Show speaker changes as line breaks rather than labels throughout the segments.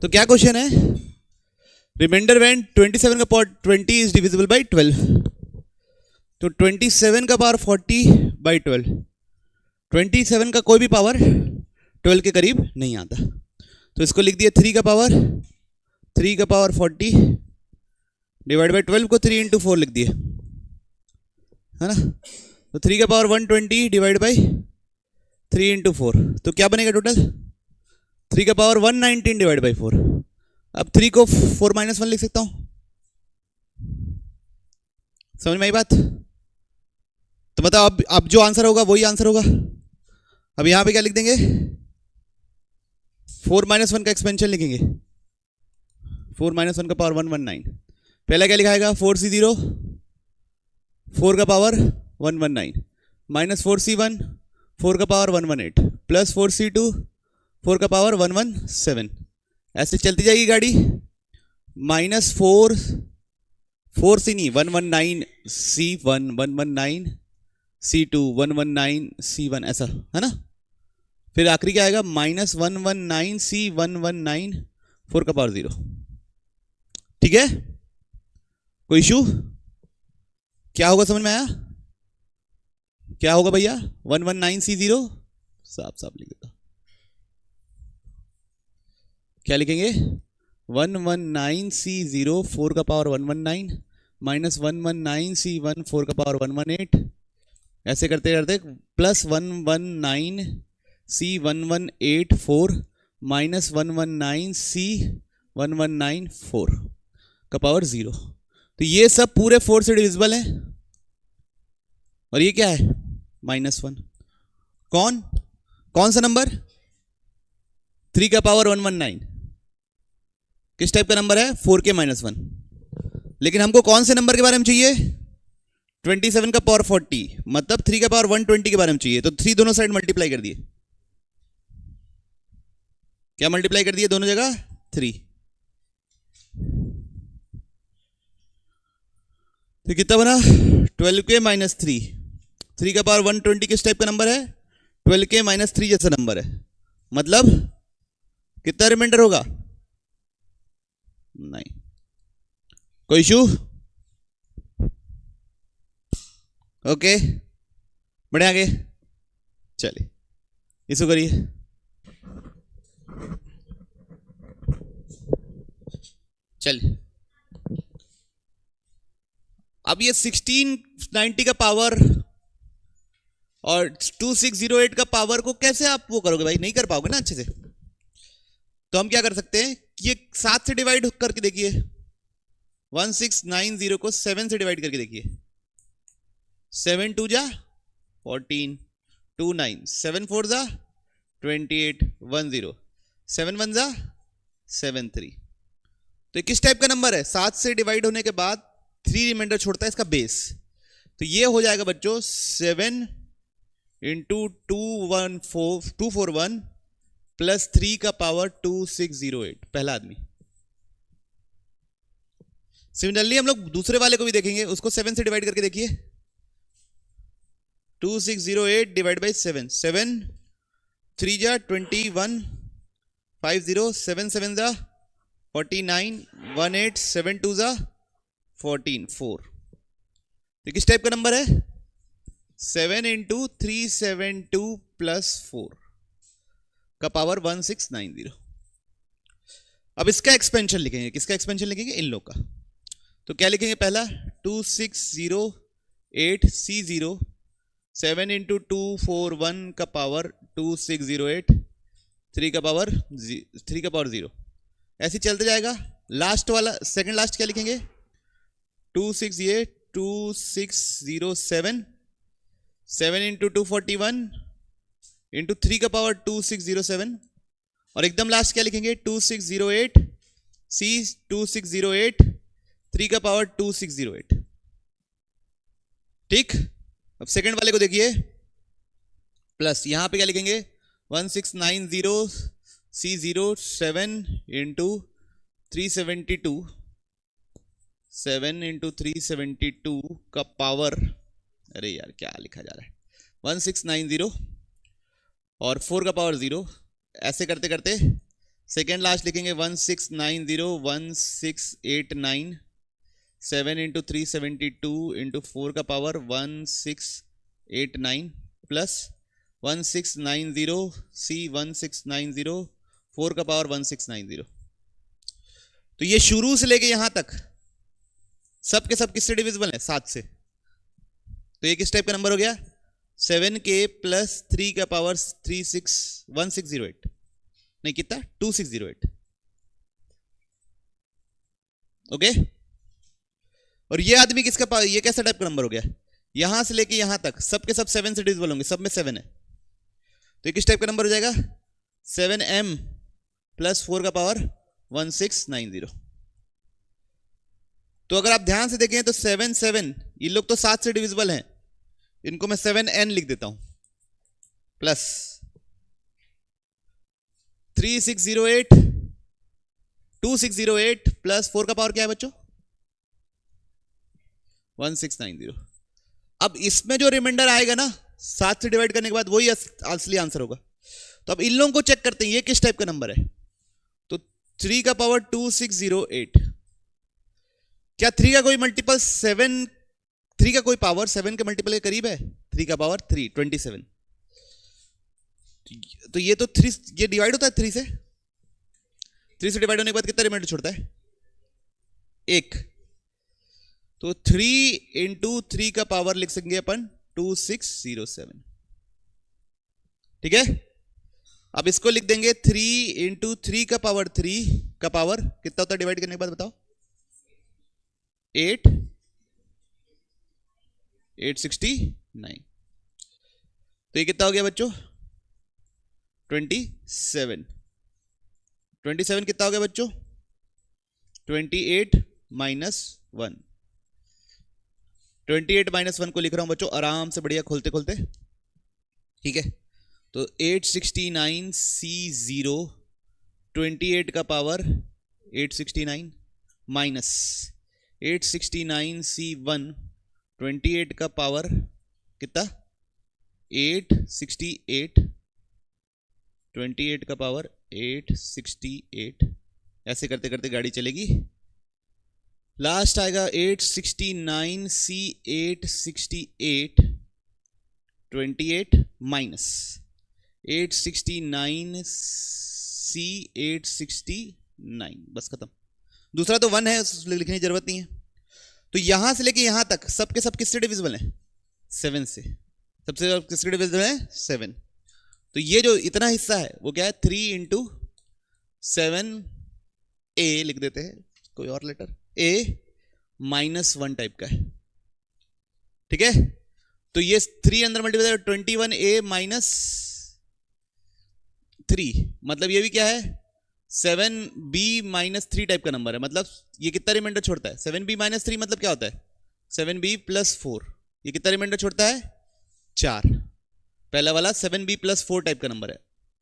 तो क्या क्वेश्चन है, रिमाइंडर व्हेन 27 का पावर 20 इज डिविजिबल बाय 12, तो 27 का पावर 40 बाई 12, 27 का कोई भी पावर 12 के करीब नहीं आता, तो इसको लिख दिया 3 का पावर 40 डिवाइड बाई 12 को 3 इंटू 4 लिख दिए, है ना। तो 3 का पावर 120 डिवाइड बाई 3 इंटू 4, तो क्या बनेगा टोटल 3 का पावर 119 डिवाइड बाई 4। अब 3 को 4 माइनस 1 लिख सकता हूं, समझ में आई बात। तो मतलब अब जो आंसर होगा वही आंसर होगा। अब यहां पे क्या लिख देंगे, 4 माइनस 1 का एक्सपेंशन लिखेंगे, 4 माइनस 1 का पावर 119। पहला क्या लिखाएगा 4c0 4 का पावर 119 माइनस 4c1 4 का पावर 118 प्लस 4c2 4 का पावर 117, ऐसे चलती जाएगी गाड़ी। माइनस 4 4 नहीं 119c1 119c2 119c1 ऐसा, है ना। फिर आखिरी क्या आएगा माइनस 119c 119 4 का पावर 0। ठीक है, कोई इशू, क्या होगा समझ में आया, क्या होगा भैया 119c0 साफ साफ लिख देता, क्या लिखेंगे 119c0 4 का पावर 119 माइनस 119c1 4 का पावर 118, ऐसे करते करते प्लस 119c1184 माइनस 119c1194 का पावर 0। तो ये सब पूरे 4 से डिविजिबल है, और ये क्या है -1। कौन सा नंबर 3 का पावर 119 किस टाइप का नंबर है 4k -1। लेकिन हमको कौन से नंबर के बारे में चाहिए 27 का पावर 40, मतलब 3 का पावर 120 के बारे में चाहिए। तो 3 दोनों साइड मल्टीप्लाई कर दिए, क्या मल्टीप्लाई कर दिए दोनों जगह 3, तो कितना बना 12k -3। 3 का पावर 120 किस टाइप का नंबर है 12k -3 जैसा नंबर है, मतलब कितना रिमाइंडर होगा, नहीं कोई इशू। ओके बढ़े आगे, चलिए इसको करिए। चलिए अब ये 1690 का पावर और 2608 का पावर को कैसे आप वो करोगे भाई, नहीं कर पाओगे ना अच्छे से। तो हम क्या कर सकते हैं कि ये 7 से डिवाइड करके देखिए, 1690 को 7 से डिवाइड करके देखिए, 7 2 जा 14 2 9 7 4 जा 28 1 0 7 1 जा 7 3। तो ये किस टाइप का नंबर है 7 से डिवाइड होने के बाद 3 रिमाइंडर छोड़ता है इसका बेस। तो ये हो जाएगा बच्चों 7 इंटू 241 प्लस 3 का पावर 2608, पहला आदमी। सिमिलरली हम लोग दूसरे वाले को भी देखेंगे, उसको 7 से डिवाइड करके देखिए, 2608 डिवाइड बाई 7, 7 3 जा 21 5 0 7 7 जा 49 1 8 7 2 जा 14 4। तो किस टाइप का नंबर है 7 इंटू 372 प्लस 4 का पावर 1690। अब इसका एक्सपेंशन लिखेंगे, किसका एक्सपेंशन लिखेंगे इन लोग का। तो क्या लिखेंगे पहला 2608c0 7 इंटू 241 का पावर 2608 3 का पावर 0, ऐसे चलते जाएगा। लास्ट वाला सेकंड लास्ट क्या लिखेंगे 2607 7 इंटू 241 इंटू 3 का पावर 2607, और एकदम लास्ट क्या लिखेंगे 2608 C 2608 3 का पावर 2608। ठीक, अब सेकंड वाले को देखिए, प्लस यहां पे क्या लिखेंगे 1690 C0 7 इंटू 372 7 इंटू 372 का पावर, अरे यार क्या लिखा जा रहा है 1690 और 4 का पावर 0, ऐसे करते करते सेकेंड लास्ट लिखेंगे 1690 1689 7 इंटू 372 इंटू 4 का पावर 1689 प्लस 1690 सी 1690 4 का पावर 1690। तो ये शुरू से लेके यहां तक सब के सब किससे डिविजिबल है? 7 से। तो ये किस टाइप का नंबर हो गया? 7k प्लस 3 का पावर 1608 नहीं कितना 2608। ओके और ये आदमी किसका पावर? ये कैसा टाइप का नंबर हो गया? यहां से लेके यहां तक सब के सब 7 से डिविजिबल होंगे, सब में 7 है। तो ये किस टाइप का नंबर हो जाएगा? 7m प्लस 4 का पावर 1690। तो अगर आप ध्यान से देखें तो 7 7 ये लोग तो 7 से डिविजिबल हैं, इनको मैं 7n लिख देता हूं प्लस 3608 2608 प्लस 4 का पावर क्या है बच्चों? 1690। अब इसमें जो रिमाइंडर आएगा ना 7 से डिवाइड करने के बाद वही असली आंसर होगा। तो अब इन लोगों को चेक करते हैं ये किस टाइप का नंबर है। तो 3 का पावर 2608, क्या 3 का कोई मल्टीपल 7, 3 का कोई पावर 7 के मल्टीपल के करीब है? 3 का पावर 3 27। तो ये तो 3 ये डिवाइड होता है 3 से डिवाइड होने के बाद कितना रिमाइंडर छोड़ता है? 1। तो 3 इंटू 3 का पावर लिख सकेंगे अपन 2607। ठीक है, अब इसको लिख देंगे 3 इंटू 3 का पावर 3 का पावर कितना होता है डिवाइड करने के बाद बताओ? 8 869। तो ये कितना हो गया बच्चों? 27। 27 कितना हो गया बच्चों? 28 माइनस 1। 28 माइनस 1 को लिख रहा हूं बच्चों आराम से बढ़िया खोलते खोलते। ठीक है, तो 869 C0 28 का पावर 869 माइनस 869 C1 28 का पावर कितना? 868 28 का पावर 868। ऐसे करते करते गाड़ी चलेगी, लास्ट आएगा 869 C868 28 माइनस 869 C869। बस खत्म। दूसरा तो 1 है, लिखने की जरूरत नहीं है। तो यहां से लेके यहां तक सब के सब किससे डिविजिबल है? 7 से। सबसे किससे डिविजिबल है? 7। तो ये जो इतना हिस्सा है वो क्या है? 3 इंटू 7 ए लिख देते हैं, कोई और लेटर ए माइनस 1 टाइप का है। ठीक है, तो ये 3 अंदर मल्टीप्लाई 21 ए माइनस 3, मतलब ये भी क्या है? 7b माइनस 3 टाइप का नंबर है। मतलब ये कितना रिमाइंडर छोड़ता है? 7b माइनस 3 मतलब क्या होता है? 7b plus 4। ये कितना रिमाइंडर छोड़ता है? 4। पहला वाला 7b प्लस 4 टाइप का नंबर है।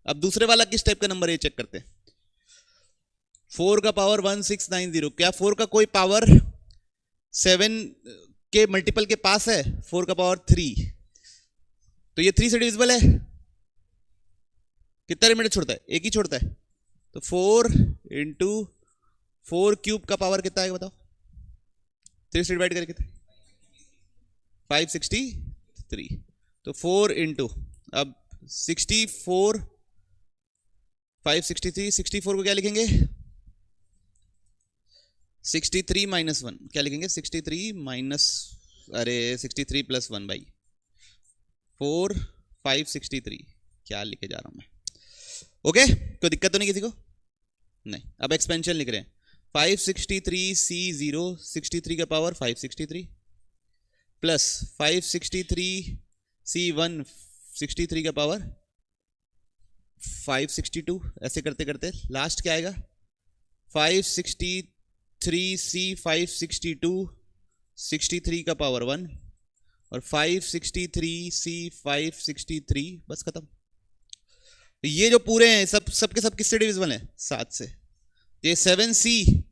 अब दूसरे वाला किस टाइप का नंबर है चेक करते हैं। 4 का पावर 1690, क्या 4 का कोई पावर 7 के मल्टीपल के पास है? 4 का पावर 3, तो ये 3 से डिविजिबल है। कितना रिमाइंडर छोड़ता है? एक ही छोड़ता है। तो 4 इंटू 4 क्यूब का पावर कितना आएगा बताओ? 3 से डिवाइड करके 563। तो 4 इंटू अब 64 563 64 को क्या लिखेंगे? 63 माइनस 1 क्या लिखेंगे? 63 माइनस 63 प्लस 1 बाई 4 563 क्या लिखे जा रहा हूं मैं? ओके, कोई दिक्कत तो नहीं किसी को? नहीं। अब एक्सपेंशन लिख रहे हैं 563 C0 63 का पावर 563 प्लस 563 C1 63 का पावर 562। ऐसे करते करते लास्ट क्या आएगा? 563 C 562 63 का पावर 1 और 563 C 563। बस खत्म। तो ये जो पूरे हैं सबके सब किससे डिविजिबल है? 7 से। ये 7C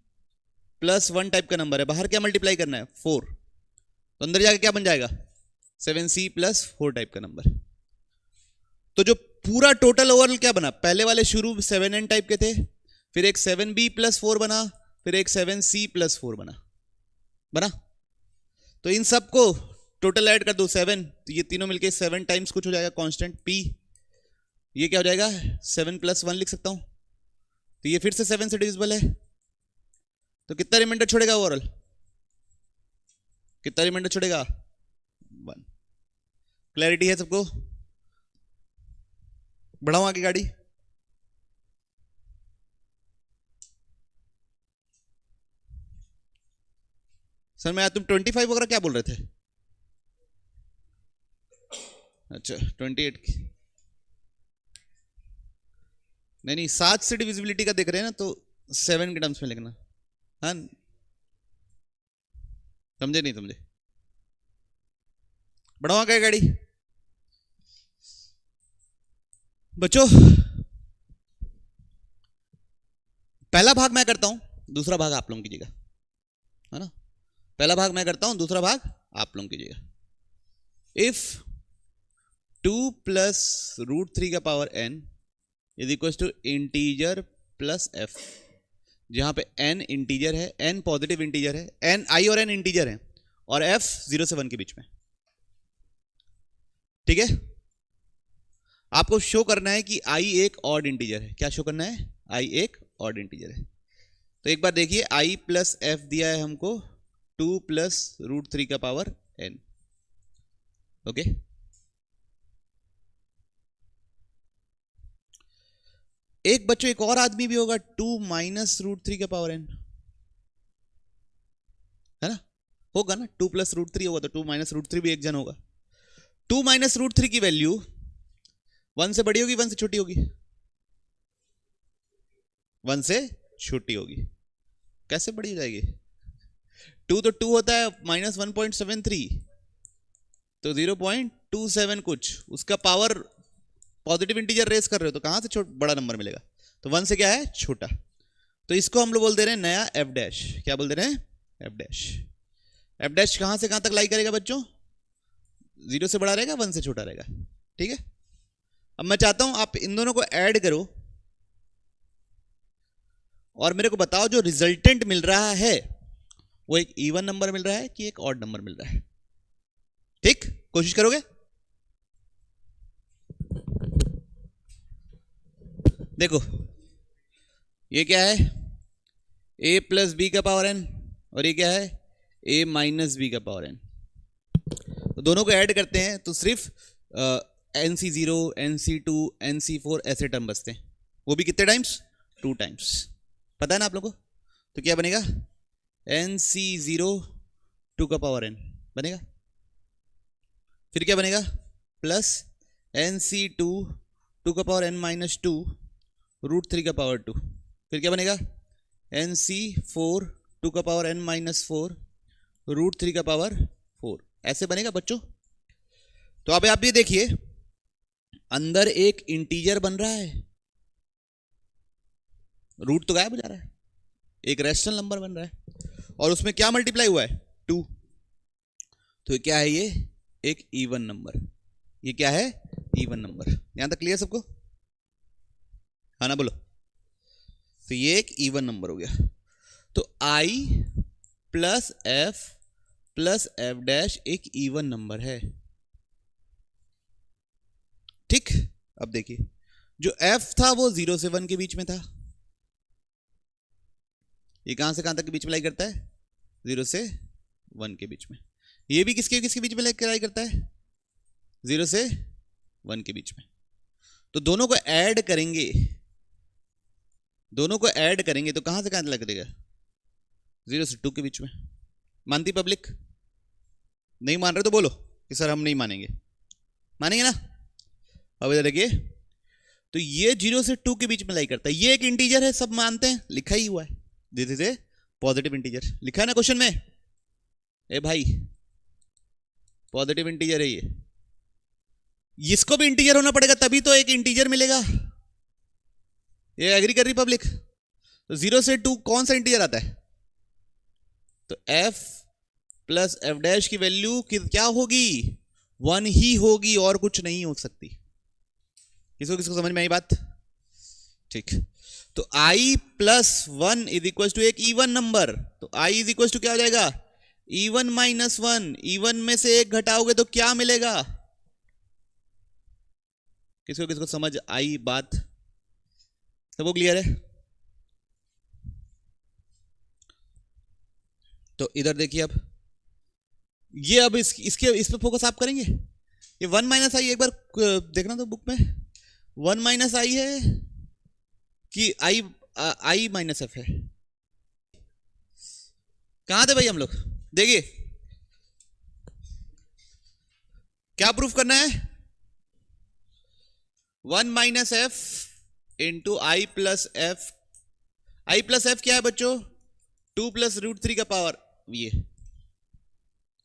प्लस 1 टाइप का नंबर है, बाहर क्या मल्टीप्लाई करना है? 4। तो अंदर जाके क्या बन जाएगा? 7C प्लस 4 टाइप का नंबर। तो जो पूरा टोटल ओवरऑल क्या बना? पहले वाले शुरू 7N टाइप के थे, फिर एक 7b+4 बना, फिर एक 7c+4 बना। तो इन सबको टोटल ऐड कर दो 7, तो ये तीनों मिलके 7 टाइम्स कुछ हो जाएगा कांस्टेंट p, ये क्या हो जाएगा 7+1 लिख सकता हूं, तो ये फिर से 7 से डिविजिबल है। तो कितना रिमाइंडर छोड़ेगा ओवरऑल, कितना रिमाइंडर छोड़ेगा 1। क्लैरिटी है सबको? बढ़ाऊं आगे गाड़ी? सर मैं तुम 25 वगैरह क्या बोल रहे थे? अच्छा 28 की नहीं 7 से डिविजिबिलिटी का देख रहे हैं ना, तो 7 के टर्म्स में लिखना। हाँ समझे नहीं समझे? बढ़ाओ क्या गाड़ी बच्चों? पहला भाग मैं करता हूं, दूसरा भाग आप लोग कीजिएगा, है ना? पहला भाग मैं करता हूं, दूसरा भाग आप लोग कीजिएगा। इफ 2 + √3 का power n is equal to integer plus f, जहां पे n इंटीजर है, n पॉजिटिव इंटीजर है, n i और n इंटीजर है, और f 0 से 1 के बीच में, ठीक है? आपको शो करना है कि i एक ऑड इंटीजर है। क्या शो करना है? i एक ऑड इंटीजर है। तो एक बार देखिए, i + f दिया है हमको 2 + √3 का पावर n, ओके? एक बच्चों एक और आदमी भी होगा 2 - √3 का पावर n, है ना? होगा ना, 2 + √3 होगा तो 2 - √3 भी एक जन होगा। 2 - √3 की वैल्यू 1 से बड़ी होगी 1 से छोटी होगी? 1 से छोटी होगी। कैसे बड़ी हो जाएगी? 2 तो 2 होता है, -1.73 तो 0.27 कुछ, उसका पावर पॉजिटिव इंटीजर रेस कर रहे हो तो कहां से बड़ा नंबर मिलेगा? तो 1 से क्या है? छोटा। तो इसको हम लोग बोल दे रहे हैं नया f'। क्या बोल दे रहे हैं? f'। f' कहां से कहां तक लाई करेगा बच्चों? 0 से बड़ा रहेगा, 1 से छोटा रहेगा, ठीक है? अब मैं चाहता हूं आप इन दोनों को ऐड करो और मेरे को बताओ जो रिजल्टेंट मिल रहा है वो एक इवन नंबर मिल रहा है कि एक ऑड नंबर मिल रहा है? ठीक, कोशिश करोगे? देखो ये क्या है? a + b का पावर n, और ये क्या है? a - b का पावर n। तो दोनों को ऐड करते हैं तो सिर्फ nc0, nc2, nc4 ऐसे टर्म बचते हैं। वो भी कितने टाइम्स? 2 टाइम्स। पता है ना आप लोगों को? तो क्या बनेगा? nc0 2 का पावर n बनेगा। फिर क्या बनेगा? प्लस nc2 2 का पावर n - 2 √3 का पावर 2। फिर क्या बनेगा? nc4 2 का पावर n - 4 √3 का पावर 4। ऐसे बनेगा बच्चों। तो अब आप ये देखिए, अंदर एक इंटीजर बन रहा है, रूट तो गायब हो जा रहा है, एक रैशनल नंबर बन रहा है, और उसमें क्या मल्टीप्लाई हुआ है? 2। तो क्या है ये? एक इवन नंबर। ये क्या है? Even number. यहां तक क्लियर सबको? हाँ ना बोलो? तो ये एक इवन नंबर हो गया। तो i + f + f' एक इवन नंबर है, ठीक? अब देखिए, जो f था वो 0 से 1 के बीच में था। ये कहां से कहां तक के बीच में लाई करता है? 0 से 1 के बीच में। ये भी किसके किसके बीच में लाई करता है? 0 से 1 के बीच में। तो दोनों को ऐड करेंगे, दोनों को ऐड करेंगे तो कहां से कहां लग देगा? 0 से 2 के बीच में। मानती पब्लिक? नहीं मान रहे तो बोलो कि सर हम नहीं मानेंगे। मानेंगे ना? अब इधर देखिए, तो ये 0 से 2 के बीच में लाई करता है। ये एक इंटीजर है, सब मानते हैं, लिखा ही हुआ है, this is a positive integer, लिखा है ना क्वेश्चन में? ए भाई पॉजिटिव इंटीजर है ये, इसको भी इंटीजर होना पड़ेगा तभी तो एक इंटीजर मिलेगा। ये एग्री कर रही पब्लिक? तो 0 से 2 कौन सा इंटीजर आता है? तो f + f' की वैल्यू क्या होगी? 1 ही होगी, और कुछ नहीं हो सकती। किसको किसको समझ में आई बात? ठीक। तो i plus 1 is equal to एक इवन नंबर, तो i इज इक्वल टू क्या हो जाएगा, इवन माइनस 1, इवन में से एक घटाओगे तो क्या मिलेगा, किसको किसको समझ आई बात, सबको क्लियर है। तो इधर देखिए, अब ये अब इस पे फोकस आप करेंगे। ये 1 माइनस आई एक बार देखना तो बुक में 1 माइनस आई है कि आई माइनस एफ है, कहां थे भाई हम लोग, देखिए क्या प्रूफ करना है, 1 माइनस एफ इंटू आई प्लस एफ, आई प्लस एफ क्या है बच्चों, 2 प्लस रूट 3 का पावर, ये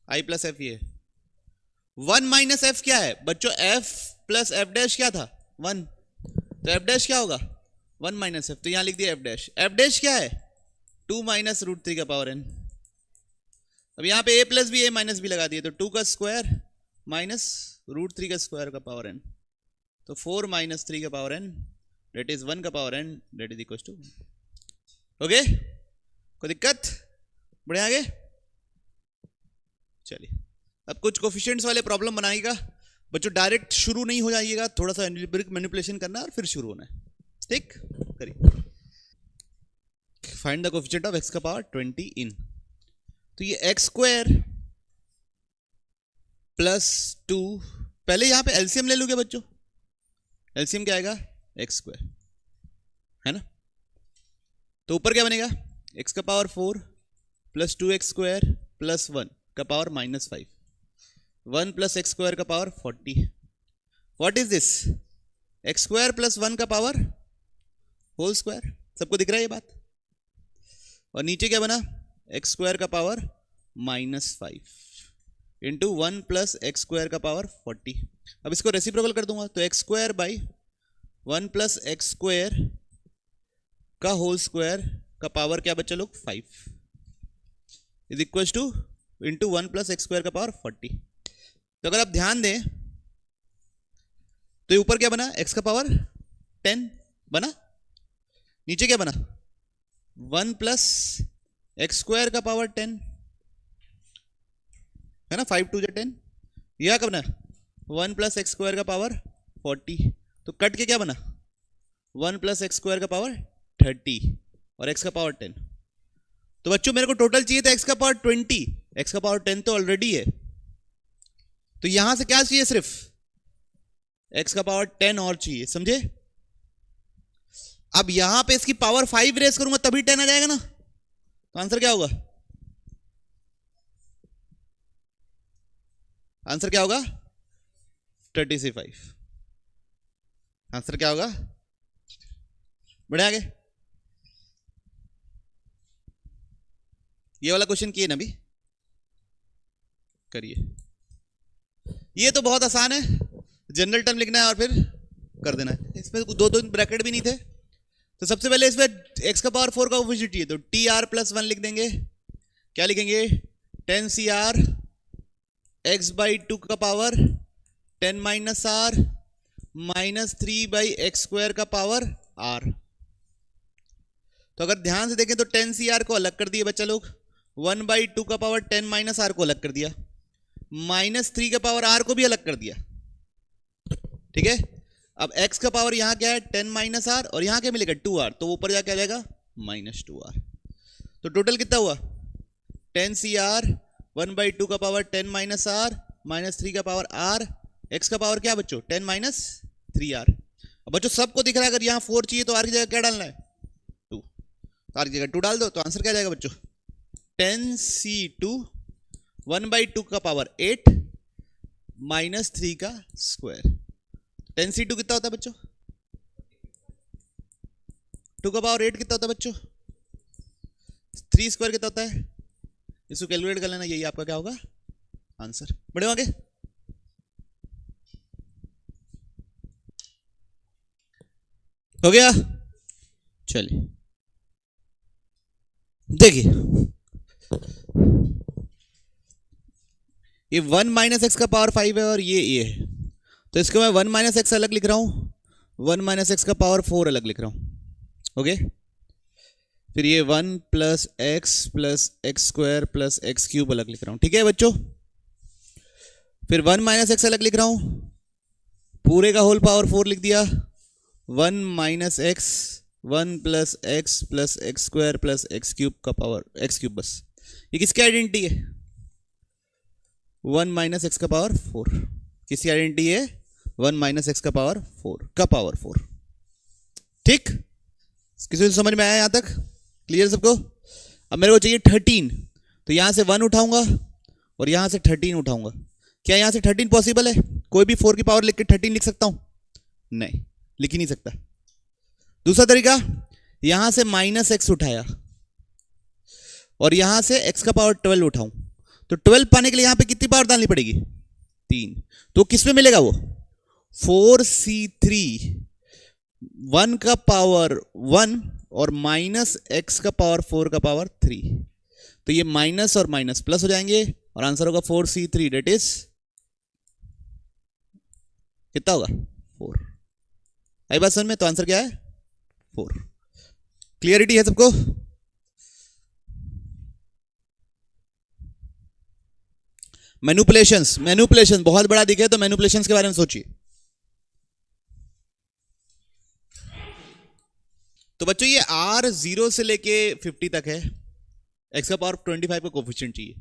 आई प्लस एफ, ये 1 माइनस एफ क्या है बच्चों, एफ प्लस एफ डैश क्या था 1, तो एफ डैश क्या होगा 1 माइनस एफ, तो यहां लिख दिया एफ डैश, एफ डैश क्या है 2 माइनस रूट 3 का पावर एन। अब यहां पे a प्लस भी a माइनस भी लगा दिए, तो 2 का स्क्वायर माइनस रूट 3 का स्क्वायर का पावर n, तो 4 माइनस 3 का पावर n डेट इज 1 का power n that is equal to, okay कोई दिक्कत, बढ़े आगे चलिए। अब कुछ कोफिशिएंट्स वाले प्रॉब्लम बनाएगा बच्चों, डायरेक्ट शुरू नहीं हो जाइएगा, थोड़ा सा मैनिपुलेशन करना है और फिर शुरू होना है, ठीक करिए। Find the coefficient of x का पावर 20 इन, तो ये एक्स स्क्वायर प्लस 2, पहले यहां पे एलसीएम ले लूंगे बच्चों, एलसीएम क्या आएगा एक्स स्क्वायर है ना, तो ऊपर क्या बनेगा x का power 4 plus 2x square plus 1 का power minus 5, 1 plus x square का power 40, what is this, x square plus 1 का पावर होल स्क्वायर, सबको दिख रहा है ये बात, और नीचे क्या बना एक्स स्क्वायर का power minus 5 into 1 plus x square का पावर 40, अब इसको रेसिप्रोकल कर दूंगा, तो x square by 1 plus x square का होल स्क्वायर का पावर क्या बच्चा लोग 5 is equal two into 1 plus x square का पावर 40। तो अगर आप ध्यान दें तो ऊपर क्या बना x का पावर 10 बना, नीचे क्या बना 1 प्लस एक्स स्क्वायर का पावर 10 है ना, 5 2 10, यह क्या बना 1 प्लस एक्स स्क्वायर का पावर 40, तो कट के क्या बना 1 प्लस एक्स स्क्वायर का पावर 30 और x का पावर 10, तो बच्चों मेरे को टोटल चाहिए था x का पावर 20, x का पावर 10 तो ऑलरेडी है, तो यहां से क्या चाहिए सिर्फ x का पावर 10 और चाहिए, समझे। अब यहां पे इसकी पावर 5 रेस करूंगा तभी 10 आ जाएगा ना, तो आंसर क्या होगा, आंसर क्या होगा 35, आंसर क्या होगा, बढ़े आगे, ये वाला क्वेश्चन किए ना अभी, करिए, ये तो बहुत आसान है, जनरल टर्म लिखना है और फिर कर देना है, इसमें दो ब्रैकेट भी नहीं थे, तो सबसे पहले इसमें x का पावर 4 का कोफिशिएंट चाहिए, तो टी आर प्लस 1 लिख देंगे, क्या लिखेंगे 10 सी आर एक्स बाई 2 का power 10 minus r minus 3 by x square का पावर आर। तो अगर ध्यान से देखें तो 10 सी आर को अलग कर दिए बच्चा लोग, 1 बाई 2 का पावर 10 माइनस आर को अलग कर दिया, माइनस 3 का पावर आर को भी अलग कर दिया, ठीक है। अब x का पावर यहां क्या है 10 माइनस आर, और यहां क्या मिलेगा 2r, तो ऊपर जाके आ जाएगा माइनस 2r, तो टोटल कितना हुआ 10 सी आर 1 बाई 2 का पावर 10 माइनस आर माइनस 3 का पावर r, x का पावर क्या बच्चों 10 माइनस 3r। अब बच्चों सबको दिख रहा है अगर यहां 4 चाहिए तो r की जगह क्या डालना है 2, तो r की जगह 2 डाल दो, तो आंसर क्या जाएगा बच्चों 10 C2 1 बाई 2 का पावर 8 माइनस 3 का स्क्वायर, 10 C2 कितना होता है बच्चों 2 का पावर 8 कितना होता है बच्चों 3 स्क्वायर कितना होता है, इसको कैलकुलेट कर लेना, यही आपका क्या होगा आंसर। बढ़े आगे, हो गया, चलिए देखिए ये 1 माइनस एक्स का पावर 5 है और ये है, तो इसको मैं 1 माइनस एक्स अलग लिख रहा हूं, 1 माइनस एक्स का पावर 4 अलग लिख रहा हूं, ओके, फिर ये 1 plus x square plus x cube अलग लिख रहा हूं, ठीक है बच्चों। फिर 1 माइनस एक्स अलग लिख रहा हूं, पूरे का होल पावर 4 लिख दिया। 1 minus x 1 plus x square plus x cube का पावर एक्स क्यूब, बस। ये किसकी आइडेंटिटी है? 1 माइनस एक्स का पावर 4। किसकी आइडेंटिटी है? 1 माइनस एक्स का पावर 4 का पावर 4। ठीक, किसी को समझ में आया यहां तक? क्लियर सबको? अब मेरे को चाहिए 13, तो यहां से 1 उठाऊंगा और यहां से 13 उठाऊंगा। क्या यहां से 13 पॉसिबल है? कोई भी 4 की पावर लिख के 13 लिख सकता हूं? नहीं, लिख ही नहीं सकता। दूसरा तरीका, यहां से माइनस एक्स उठाया और यहां से एक्स का पावर 12 उठाऊं, तो 12 पाने के लिए यहां पे कितनी पावर डालनी पड़ेगी? 3। तो किस में मिलेगा वो? 4c3, 1 का पावर 1 और माइनस एक्स का पावर 4 का पावर 3। तो ये माइनस और माइनस प्लस हो जाएंगे और आंसर होगा 4c3, डेट इज कितना होगा? 4। आई बात समझ में? तो आंसर क्या है? 4। क्लियरिटी है सबको? मैनिपुलेशंस बहुत बड़ा दिखे तो मैनिपुलेशंस के बारे में सोचिए। तो बच्चों ये r 0 से लेके 50 तक है, x का पावर 25 का कोफिशिएंट चाहिए।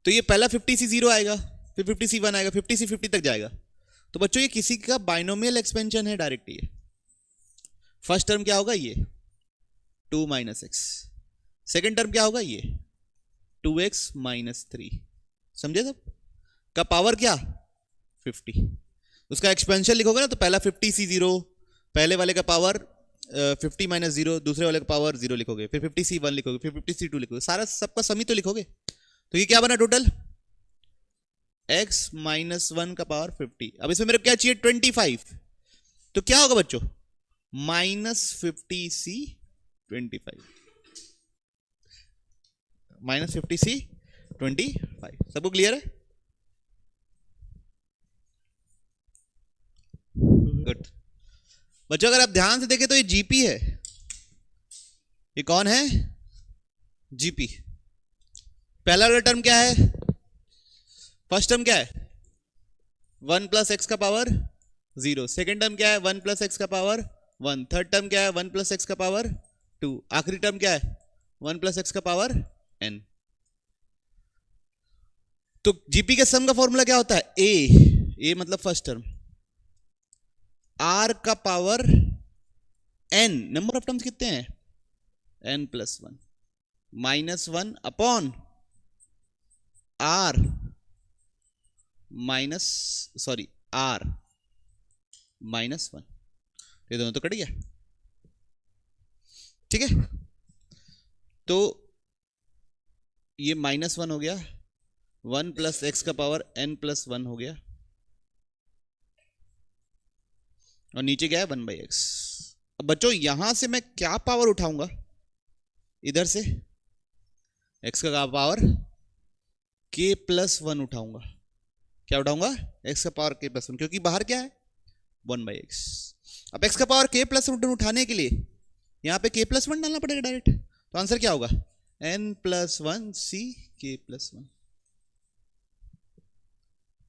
तो ये पहला 50c 0 आएगा, फिर 50c 1 आएगा, 50c 50 तक जाएगा। तो बच्चों ये किसी का बाइनोमियल एक्सपेंशन है डायरेक्ट। ये फर्स्ट टर्म क्या होगा? ये 2 माइनस एक्स। सेकेंड टर्म क्या होगा? ये 2x माइनस 3। समझे सब? का पावर क्या? 50। उसका एक्सपेंशन लिखोगे ना तो पहला 50c 0, पहले वाले का पावर 50 माइनस 0, दूसरे वाले का पावर 0 लिखोगे, फिर 50c 1 लिखोगे, फिर 50c 2 लिखोगे, सारा सबका समी तो लिखोगे। तो ये क्या बना टोटल? x माइनस 1 का पावर 50। अब इसमें मेरे को क्या चाहिए? 25। तो क्या होगा बच्चों? Minus 50c 25, minus 50c 25। सबको क्लियर है? गुड बच्चों, अगर आप ध्यान से देखें तो ये जीपी है। ये कौन है? जीपी। पहला वाला टर्म क्या है? फर्स्ट टर्म क्या है? 1 प्लस एक्स का पावर 0। सेकेंड टर्म क्या है? 1 प्लस एक्स का पावर 1। थर्ड टर्म क्या है? 1 प्लस एक्स का पावर 2। आखिरी टर्म क्या है? 1 प्लस एक्स का पावर n। तो जीपी के सम का फॉर्मूला क्या होता है? ए मतलब फर्स्ट टर्म, r का power n, number of terms कितने हैं? n plus 1 minus 1 upon r minus r minus 1। ये दोनों तो कट गया, ठीक है। तो ये माइनस 1 हो गया, 1 प्लस एक्स का पावर n प्लस 1 हो गया, और नीचे क्या है? 1 बाई एक्स। अब बच्चों यहां से मैं क्या पावर उठाऊंगा? इधर से x का पावर k प्लस 1 उठाऊंगा। क्या उठाऊंगा? x का पावर k प्लस 1, क्योंकि बाहर क्या है? 1 बाई एक्स। अब x का पावर k प्लस 1 उठाने के लिए यहां पे k प्लस 1 डालना पड़ेगा डायरेक्ट। तो आंसर क्या होगा? n plus 1 c k plus 1।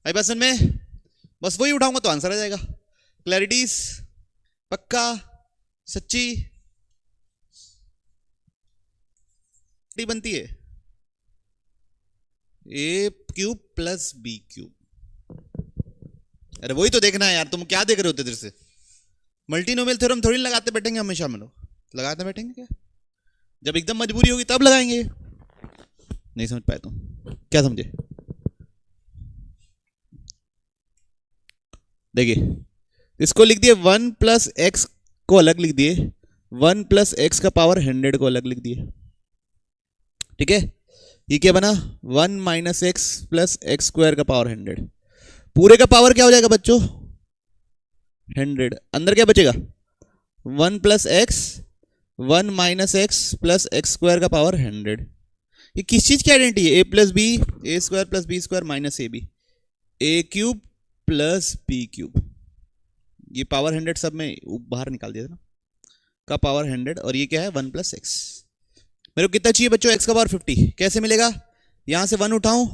आई बात समझ में? बस वही उठाऊंगा तो आंसर आ जाएगा। क्लैरिटीज? पक्का? सच्ची? बनती है a cube plus b cube. अरे वही तो देखना है यार, तुम क्या देख रहे होते इधर से? मल्टीनोमियल थ्योरम थोड़ी लगाते बैठेंगे हमेशा हम लोग, लगाते बैठेंगे क्या? जब एकदम मजबूरी होगी तब लगाएंगे। नहीं समझ पाए तुम? क्या समझे? देखिए इसको लिख दिए 1 प्लस एक्स को अलग लिख दिए, 1 प्लस एक्स का पावर 100 को अलग लिख दिए, ठीक है। ये क्या बना? 1 minus x plus x square का पावर 100। पूरे का पावर क्या हो जाएगा बच्चों? 100। अंदर क्या बचेगा? 1 plus x 1 minus x plus x square का पावर 100। ये किस चीज की आइडेंटिटी है? A plus b, a square plus b square minus a b, a cube plus b cube. ये पावर 100 सब में बाहर निकाल दिया था ना, का पावर 100 और ये क्या है 1 + x। मेरे को कितना चाहिए बच्चों x का पावर 50। कैसे मिलेगा? यहाँ से 1 उठाऊं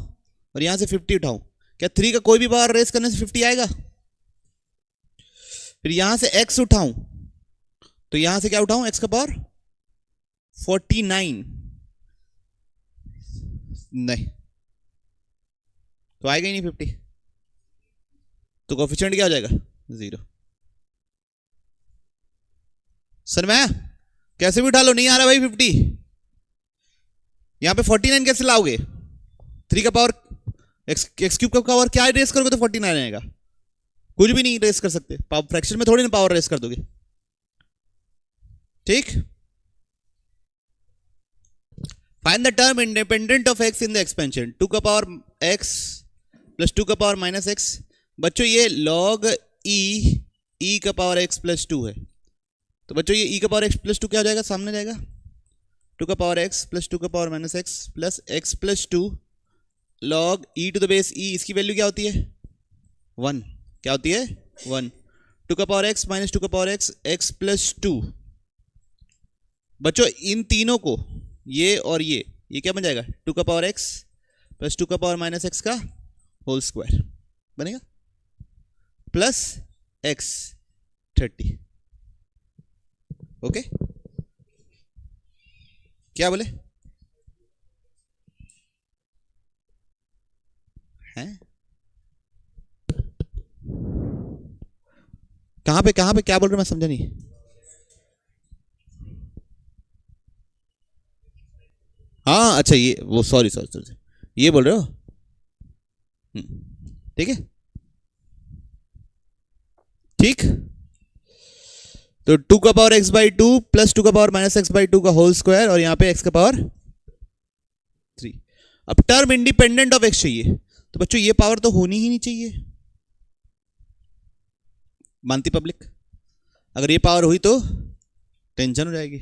और यहाँ से 50 उठाऊं। क्या 3 का कोई भी पावर रेस करने से 50 आएगा? फिर यहाँ से x उठाऊं तो यहाँ से क्या उठाऊं x का पावर 49। नहीं तो आएगा ही नहीं 50, तो कोफिशिएंट क्या हो जाएगा 0। सर मैं कैसे भी उठा लो, नहीं आ रहा भाई 50। यहां पे 49 कैसे लाओगे? 3 का पावर x क्यूब का पावर क्या रेस करोगे तो 49 आएगा? कुछ भी नहीं रेस कर सकते, फ्रैक्शन में थोड़ी ना पावर रेस कर दोगे। ठीक, find the term independent of x in the expansion. 2 का पावर x प्लस 2 का पावर माइनस x। बच्चों ये log e का पावर x प्लस 2 है, तो बच्चों ये e का पावर x प्लस 2 क्या हो जाएगा? सामने जाएगा 2 का पावर x प्लस 2 का power minus x plus x plus 2 log e to the base e। इसकी वैल्यू क्या होती है 1। क्या होती है 1। 2 का पावर x माइनस 2 का पावर x x प्लस 2। बच्चों इन तीनों को, ये और ये क्या बन जाएगा 2 का पावर x प्लस 2 का पावर माइनस x का होल स्क्वायर बनेगा प्लस x 30। ओके, क्या बोले हैं? कहां पे क्या बोल रहे मैं समझा नहीं। हाँ अच्छा, ये वो सॉरी ये बोल रहे हो। ठीक है, ठीक। तो 2 का पावर x बाई 2 प्लस 2 का पावर माइनस x बाई 2 का होल स्क्वायर और यहां पे x का पावर 3। अब टर्म इंडिपेंडेंट ऑफ x चाहिए, तो बच्चों ये पावर तो होनी ही नहीं चाहिए। मानती पब्लिक? अगर ये पावर हुई तो टेंशन हो जाएगी,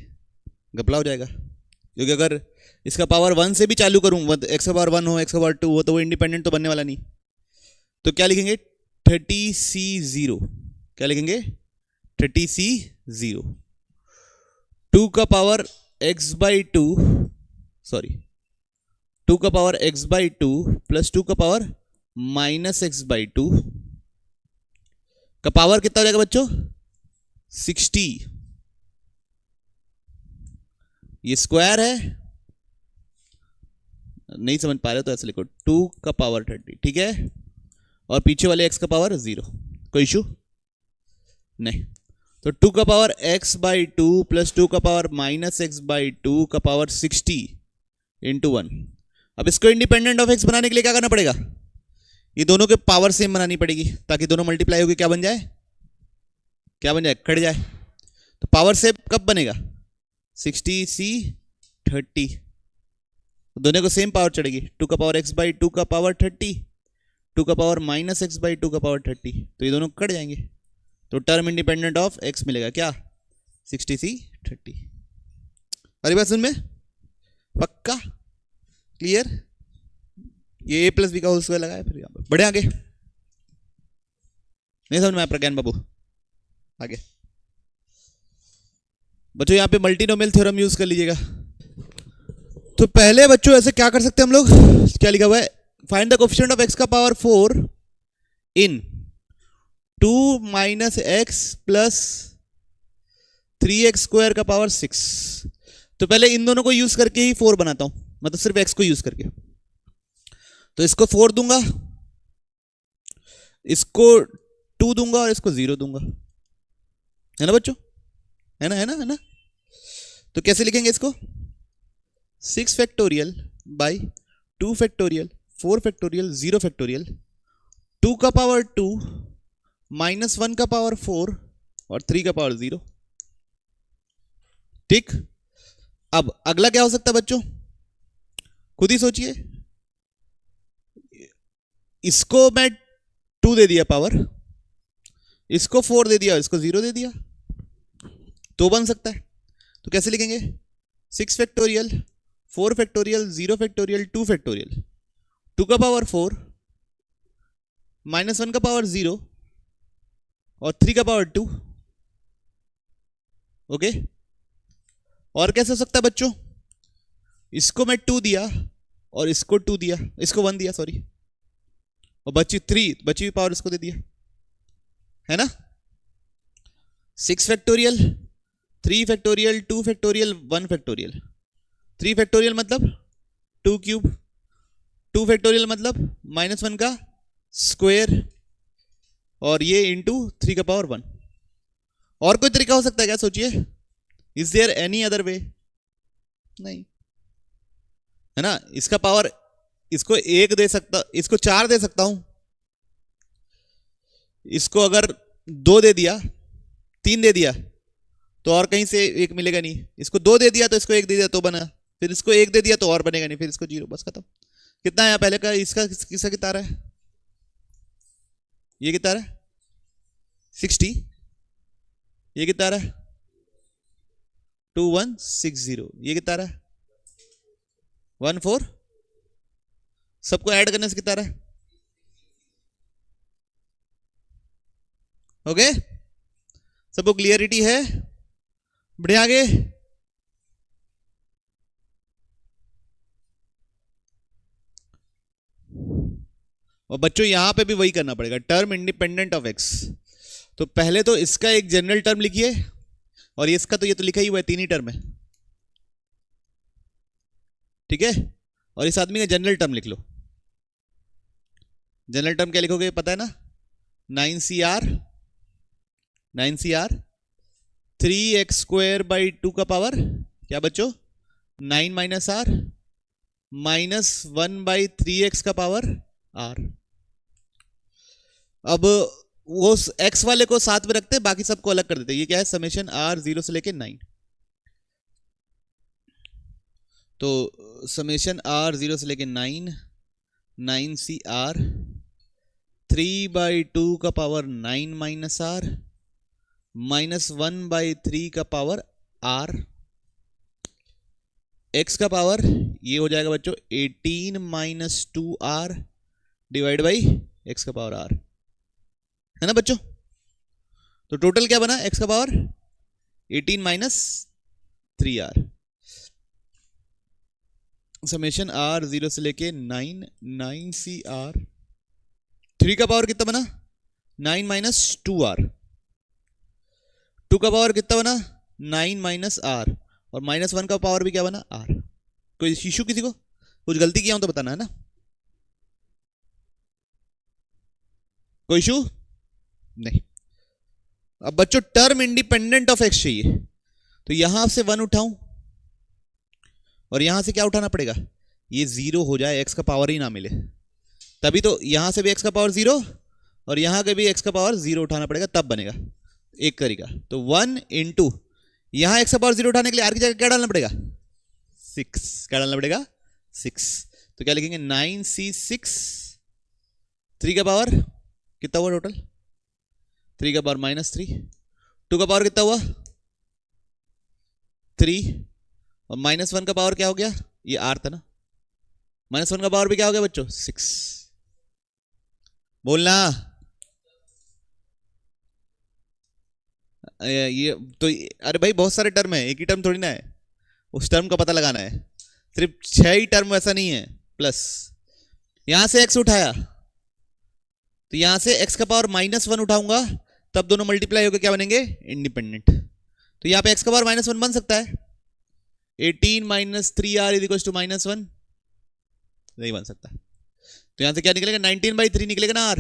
घपला हो जाएगा, क्योंकि अगर इसका पावर 1 से भी चालू करूं, x का पावर 1 हो x का पावर 2 हो, तो वो इंडिपेंडेंट तो बनने वाला नहीं। तो क्या लिखेंगे 30c0। क्या लिखेंगे 30c0। 2 का पावर x बाई 2 सॉरी 2 का पावर x बाई 2 प्लस 2 का पावर माइनस x बाई 2 का पावर कितना हो जाएगा बच्चों 60। ये स्क्वायर है, नहीं समझ पा रहे तो ऐसे लिखो 2 का पावर 30। ठीक है, और पीछे वाले x का पावर 0। कोई इशू नहीं। तो 2 का पावर x बाई 2 प्लस 2 का पावर माइनस x बाई 2 का पावर 60 इंटू 1। अब इसको इंडिपेंडेंट ऑफ x बनाने के लिए क्या करना पड़ेगा? ये दोनों के पावर सेम बनानी पड़ेगी, ताकि दोनों मल्टीप्लाई होकर क्या बन जाए कट जाए। तो पावर सेम कब बनेगा 60c30, दोनों को सेम पावर चढ़ेगी। 2 का पावर x बाई 2 का पावर 30, 2 का पावर माइनस x बाई 2 का पावर 30, तो ये दोनों कट जाएंगे। तो टर्म इंडिपेंडेंट ऑफ x मिलेगा क्या 60c30। अरे बात सुन में पक्का क्लियर? ये a प्लस बी का होल स्क्वायर लगाया, फिर यहाँ पर बढ़े आगे। नहीं समझ में आया प्रज्ञान बाबू? आगे बच्चों यहाँ पे मल्टीनोमियल थ्योरम यूज कर लीजिएगा। तो पहले बच्चों ऐसे क्या कर सकते हैं हम लोग, क्या लिखा हुआ है find the coefficient of x का पावर 4 इन 2 minus x plus 3x square का पावर 6। तो पहले इन दोनों को यूज करके ही 4 बनाता हूं, मतलब सिर्फ x को यूज करके। तो इसको 4 दूंगा, इसको 2 दूंगा और इसको 0 दूंगा, है ना बच्चों? है ना? तो कैसे लिखेंगे इसको 6 factorial by 2 factorial 4 factorial 0 factorial 2 का पावर 2 माइनस 1 का पावर 4 और 3 का पावर 0। ठीक, अब अगला क्या हो सकता है बच्चों, खुद ही सोचिए। इसको मैं 2 दे दिया पावर, इसको 4 दे दिया, इसको 0 दे दिया, तो बन सकता है। तो कैसे लिखेंगे 6 फैक्टोरियल 4 फैक्टोरियल 0 फैक्टोरियल 2 फैक्टोरियल 2 का पावर 4 माइनस 1 का पावर 0 और 3 का पावर 2। ओके, और कैसे हो सकता है बच्चों, इसको मैं 2 दिया और इसको 2 दिया, इसको 1 दिया सॉरी, और बची 3, बची हुई पावर इसको दे दिया, है ना। 6 factorial, 3 factorial, 2 factorial, 1 factorial. 3 factorial मतलब 2 क्यूब, 2 फैक्टोरियल मतलब -1 का स्क्वायर, और ये इंटू 3 का पावर 1। और कोई तरीका हो सकता है क्या, सोचिए, is there any other way? नहीं, है ना। इसका पावर, इसको 1 दे सकता, इसको 4 दे सकता हूं, इसको अगर 2 दे दिया, 3 दे दिया तो और कहीं से 1 मिलेगा नहीं, इसको 2 दे दिया तो इसको 1 दे दिया तो बना, फिर इसको 1 दे दिया तो और बनेगा नहीं, फिर इसको 0, बस खत्म। कितना है पहले का, इसका किसका कितना आ रहा है, ये कितना आ रहा है 60, ये कितना आ रहा है 2160, ये कितना आ रहा है 14, सबको ऐड करने से कितना आ रहा है, ओके। सबको क्लियरिटी है, बढ़े आगे। और बच्चों यहां पे भी वही करना पड़ेगा, टर्म इंडिपेंडेंट ऑफ एक्स। तो पहले तो इसका एक जनरल टर्म लिखिए, और इसका तो ये तो लिखा ही हुआ है, 3 ही टर्म है, ठीक है। और इस आदमी का जनरल टर्म लिख लो। जनरल टर्म क्या लिखोगे पता है ना, 9CR 3x² का पावर क्या बच्चों 9 - r -1/3x का पावर r। अब वो x वाले को साथ में रखते, बाकी सबको अलग कर देते। ये क्या है, समेशन r 0 से लेके 9, तो समेशन r 0 से लेके 9, 9CR 3/2 का पावर 9 - r -1/3 का पावर r। x का पावर ये हो जाएगा बच्चों 18 - 2r डिवाइड बाई x का पावर r, है ना बच्चों। तो टोटल क्या बना, x का पावर 18 - 3r, समेशन r 0 से लेके 9, 9CR 3 का पावर कितना बना 9 - 2r, 2 का पावर कितना बना 9 - r, और -1 का पावर भी क्या बना r। कोई इशू किसी को, कुछ गलती किया हूं तो बताना, है ना। कोई इशू नहीं। अब बच्चों टर्म इंडिपेंडेंट ऑफ एक्स चाहिए, तो यहां से 1 उठाऊं और यहां से क्या उठाना पड़ेगा, ये 0 हो जाए, एक्स का पावर ही ना मिले, तभी तो यहां से भी एक्स का पावर 0 और यहां के भी एक्स का पावर 0 उठाना पड़ेगा, तब बनेगा एक तरीका। तो 1 इंटू यहां एक्स का पावर 0 उठाने के लिए आर की जगह क्या डालना पड़ेगा 6, क्या डालना पड़ेगा 6। तो क्या लिखेंगे 9C6, 3 का पावर कितना हुआ टोटल, 3 का पावर -3, 2 का पावर कितना हुआ 3, और -1 का पावर क्या हो गया, ये r था ना, -1 का पावर भी क्या हो गया बच्चों 6। बोलना ये तो, अरे भाई बहुत सारे टर्म है, एक ही टर्म थोड़ी ना है, उस टर्म का पता लगाना है, सिर्फ 6 ही टर्म ऐसा नहीं है। प्लस यहां से x उठाया, तो यहां से x का पावर -1 उठाऊंगा, तब दोनों मल्टीप्लाई होकर क्या बनेंगे इंडिपेंडेंट। तो यहां पे x का पावर -1 बन सकता है, 18 - 3r = -1 नहीं बन सकता। तो यहां से क्या निकलेगा 19/3 निकलेगा ना r,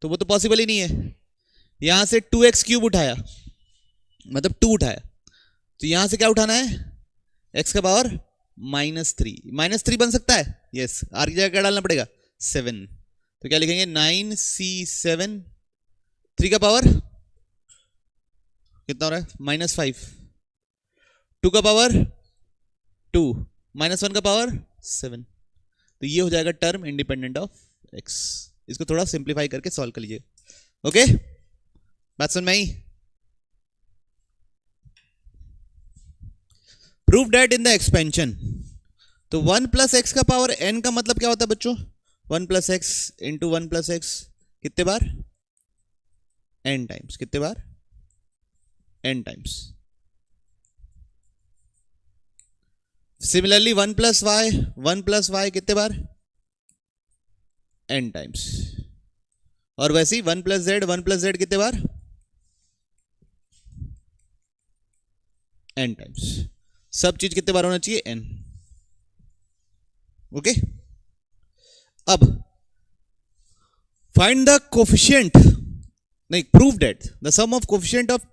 तो वो तो पॉसिबल ही नहीं है। यहां से 2x³ उठाया, मतलब 2 उठाया, तो यहां से क्या उठाना है x का पावर -3 बन सकता है, यस। r की जगह क्या डालना पड़ेगा 7, तो क्या लिखेंगे 9C7, 3 का पावर कितना हो रहा है -5, 2 का पावर 2, -1 का पावर 7। तो ये हो जाएगा टर्म इंडिपेंडेंट ऑफ x। इसको थोड़ा सिंप्लीफाई करके सॉल्व कर लीजिए, ओके। बात सुन में आई। Prove that in the expansion, तो 1 + x का पावर n का मतलब क्या होता है बच्चों, 1 + x इंटू 1 + x कितने बार n टाइम्स, कितने बार n टाइम्स। सिमिलरली 1 + y कितने बार, n टाइम्स, और वैसे ही 1 + z कितने बार, n टाइम्स। सब चीज कितने बार होना चाहिए, n। ओके, अब फाइंड द कोफिशिएंट, नहीं, prove that the sum of coefficient of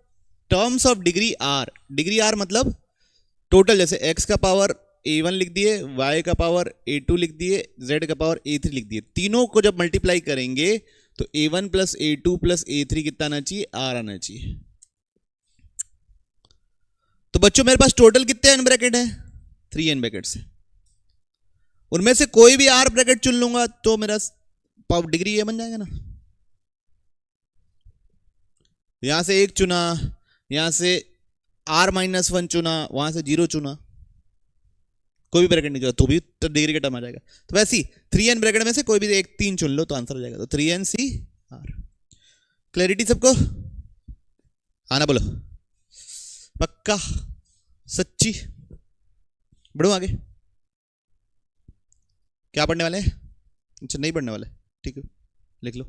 terms of degree r. Degree r मतलब टोटल, जैसे x का पावर a1 लिख दिए, y का पावर a2 लिख दिए, z का पावर a3 लिख दिए, तीनों को जब मल्टीप्लाई करेंगे तो a1 + a2 + a3 कितना आना चाहिए, r आना चाहिए। तो बच्चों मेरे पास टोटल कितने n ब्रैकेट है, 3n ब्रैकेट से, उनमें से कोई भी r ब्रैकेट चुन लूंगा तो मेरा डिग्री ये बन जाएगा ना। यहां से 1 चुना, यहां से r-1 चुना, वहां से 0 चुना, कोई भी ब्रैकेट नहीं चुना तो भी तो डिग्री का टर्म आ जाएगा। तो वैसे ही 3n ब्रैकेट में से कोई भी एक 3 चुन लो तो आंसर हो जाएगा। तो 3n/r। क्लैरिटी सबको, आना बोलो, पक्का, सच्ची? बढ़ो आगे, क्या पढ़ने वाले हैं? अच्छा, नहीं पढ़ने वाले, ठीक है, लिख लो।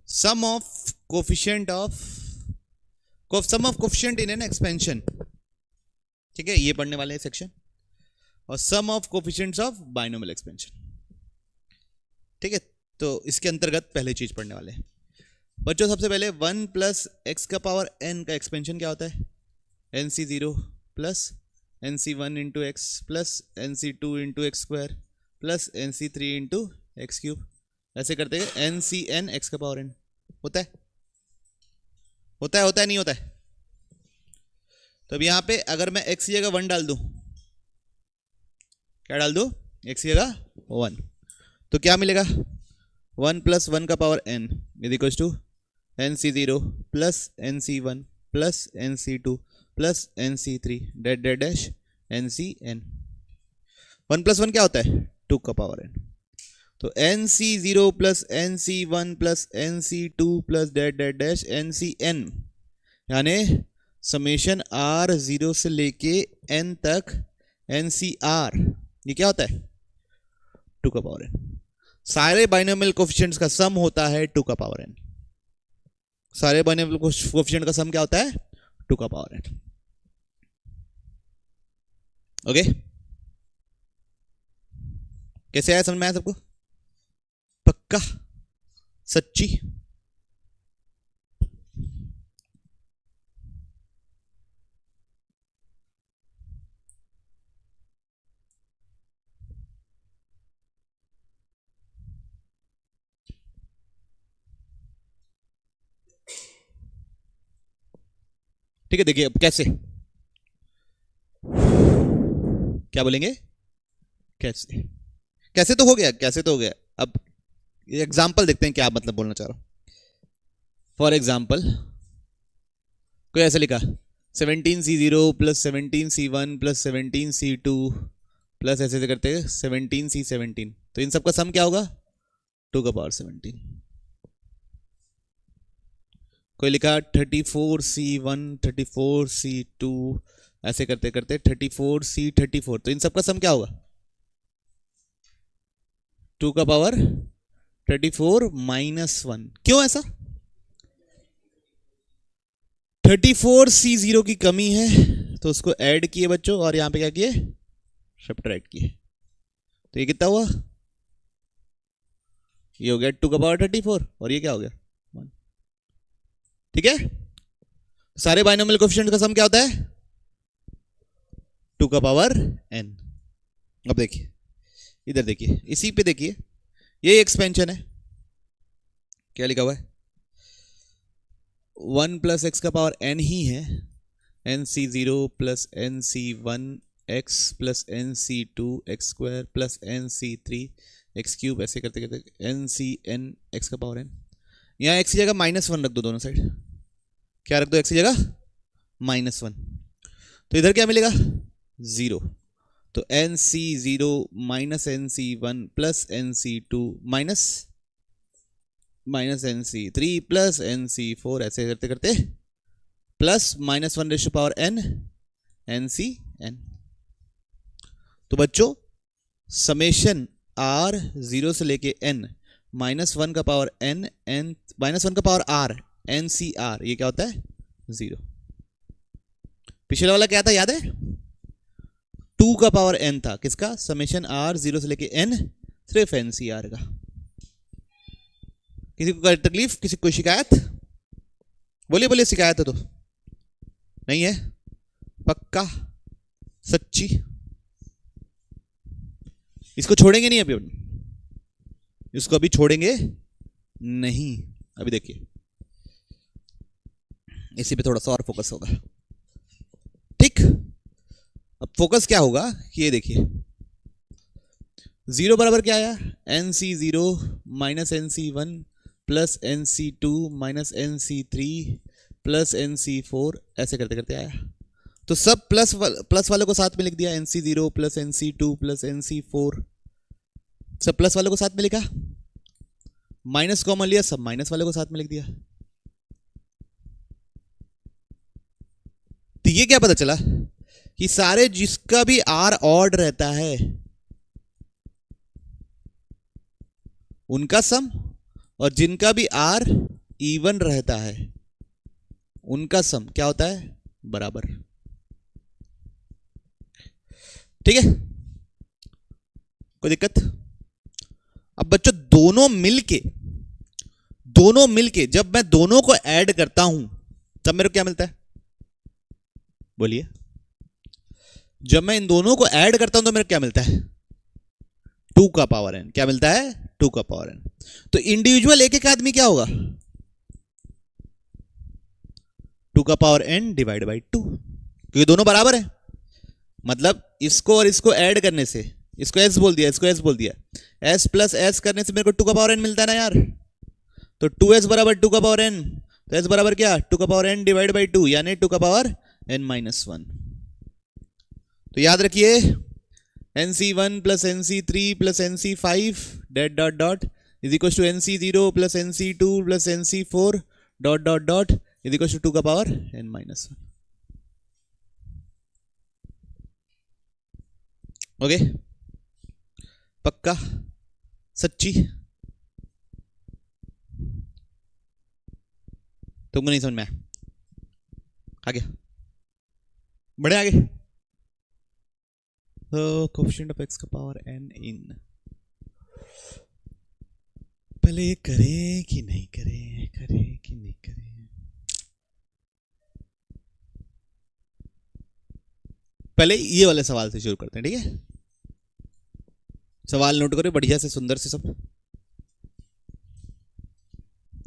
Sum of coefficient in n expansion, ठीक है, ये पढ़ने वाले हैं सेक्शन। और sum of coefficients of binomial expansion, ठीक है। तो इसके अंतर्गत पहले चीज पढ़ने वाले हैं बच्चों। सबसे पहले 1 + x⁴n का एक्सपेंशन क्या होता है, nc0 + nc1 × x + nc2 × x² + nc3 × x³, ऐसे करते हैं ncn x⁴n होता है, नहीं होता है? तो अब यहां पे अगर मैं x की जगह 1 डाल दूं, क्या डाल दूं, x की जगह 1, तो क्या मिलेगा, 1 + 1⁴n = nc0 + nc1 + nc2 + nc3 dash ncn। 1 + 1 क्या होता है, 2⁴n। तो nc0 + nc1 + nc2 + dash ncn, यानी समेशन r 0 से लेके n तक ncr, ये क्या होता है, 2⁴n। सारे बाइनोमियल कोफिशिएंट्स का सम होता है 2⁴n। सारे बाइनोमियल कोफिशिएंट का सम क्या होता है, 2⁴n। ओके, कैसे आया, समझ में आया सबको, पक्का, सच्ची? ठीक है, देखिए अब कैसे, क्या बोलेंगे, कैसे? कैसे तो हो गया, कैसे तो हो गया। अब एग्जाम्पल देखते हैं क्या मतलब बोलना चाह रहा हूं। फॉर एग्जाम्पल, कोई ऐसे लिखा 17c0 + 17c1 + 17c2 प्लस ऐसे करते हैं 17c17, तो इन सबका सम क्या होगा, 2⁴17। कोई लिखा 34c1 34c2, ऐसे करते करते 34c34, तो इन सबका सम क्या होगा, 2⁴34 - 1। क्यों ऐसा, 34c0 की कमी है तो उसको ऐड किए बच्चों, और यहां पे क्या किए, सब्ट्रैक्ट किए, तो ये कितना हुआ, ये हो गया 2⁴34, और ये क्या हो गया 1। ठीक है, सारे बाइनोमियल कोएफिशिएंट का सम क्या होता है, 2⁴n। अब देखिए इधर, देखिए इसी पे देखिए, ये एक्सपेंशन है, क्या लिखा हुआ है, 1 + x⁴n ही है, nc0 + nc1 x + nc2 x² + nc3 x³, ऐसे करते करते ncn x⁴n। यहाँ x की जगह -1 रख दो दोनों साइड, क्या रख दो x की जगह -1, तो इधर क्या मिलेगा 0, तो NC0 minus NC1 plus NC2 minus NC3 plus NC4, ऐसे करते करते प्लस -1⁻n NCn। तो बच्चों समेशन r 0 से लेके n -1 का पावर n -1 का पावर r NCr, ये क्या होता है 0। पिछले वाला क्या था याद है, 2 का पावर n था, किसका, समेशन r 0 से लेके n सिर्फ NCr का। किसी को तकलीफ, किसी को शिकायत, बोलिए बोलिए, शिकायत है तो नहीं है, पक्का सच्ची, इसको छोड़ेंगे नहीं अभी, इसको अभी छोड़ेंगे नहीं। अभी देखिए इसी पे थोड़ा सा और फोकस होगा, ठीक। अब फोकस क्या होगा कि ये देखिए 0 बराबर क्या आया, NC0 minus NC1 plus NC2 minus NC3 plus NC4, ऐसे करते करते आया। तो सब प्लस वालों को साथ में लिख दिया, NC0 plus NC2 plus NC4, सब प्लस वालों को साथ में लिखा, माइनस कॉमन लिया, सब माइनस वालों को साथ में लिख दिया। तो ये क्या पता चला कि सारे जिसका भी R ऑड रहता है उनका सम, और जिनका भी R इवन रहता है उनका सम क्या होता है, बराबर। ठीक है, कोई दिक्कत। अब बच्चों दोनों मिलके जब मैं दोनों को ऐड करता हूं तब मेरे को क्या मिलता है, बोलिए। जब मैं इन दोनों को ऐड करता हूं तो मेरे को क्या मिलता है, 2 का पावर n, क्या मिलता है 2 का पावर n। तो इंडिविजुअल एक एक आदमी क्या होगा, 2 का पावर n डिवाइड बाई 2, क्योंकि दोनों बराबर है। मतलब इसको और इसको ऐड करने से, इसको s बोल दिया, इसको s बोल दिया, s प्लस s करने से मेरे को 2 का पावर n मिलता है ना यार। तो 2s बराबर 2 का पावर n, तो s बराबर क्या, 2 का पावर n डिवाइड बाई 2, यानी 2 का पावर n माइनस 1। तो याद रखिए NC1 plus NC3 plus NC5 dot dot dot is equal to NC0 plus NC2 plus NC4 dot dot dot is equal to 2 का पावर n माइनस 1। ओके, पक्का सच्ची, तुमको नहीं समझ में आया, आगे बढ़े आगे। तो कोएफिशिएंट ऑफ x का पावर n इन, पहले ये करे कि नहीं करे, करे कि नहीं करे। पहले ये वाले सवाल से शुरू करते हैं, ठीक है। सवाल नोट करो बढ़िया से, सुंदर से सब।